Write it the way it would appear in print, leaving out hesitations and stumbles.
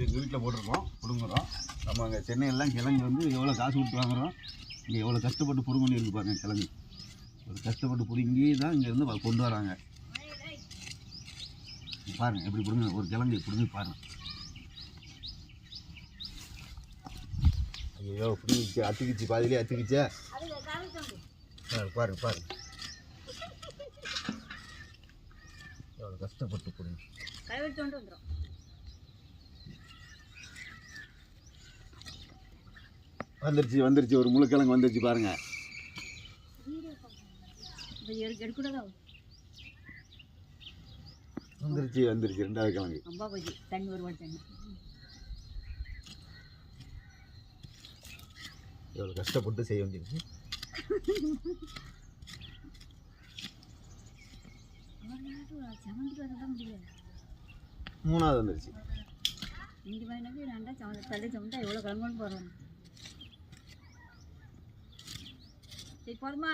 எங்கள் வீட்டில் போட்டிருக்கோம், பிடுங்குறோம். நம்ம அங்கே சென்னையெல்லாம் கிழங்கு வந்து எவ்வளோ காசு கொடுத்து வாங்குகிறோம், இங்கே எவ்வளோ கஷ்டப்பட்டு பிடுங்கி இருக்கு பாருங்கள். கிழங்கு ஒரு கஷ்டப்பட்டு பிடுங்கி தான் இங்கேருந்து கொண்டு வராங்க. பாருங்கள் எப்படி பிடுங்க, ஒரு கிழங்கு பிடுங்கி பாருங்கள். ஐயோ பிடிச்சி அத்துக்கிச்சு, பாதிலே அத்துக்கிச்சே. பாருங்க பாருங்க எவ்வளோ கஷ்டப்பட்டு பிடுங்க. வந்துருச்சு வந்துருச்சு, ஒரு முழுக்கிழங்கு வந்துருச்சு பாருங்க. வந்துருச்சு வந்துருச்சு ரெண்டாவது கிழங்கு. எவ்வளோ கஷ்டப்பட்டு செய்ய வேண்டியிருக்கு. மூணாவது வந்துருச்சு. எவ்வளோ கிளம்புன்னு போகிறோம். சரி போதுமா?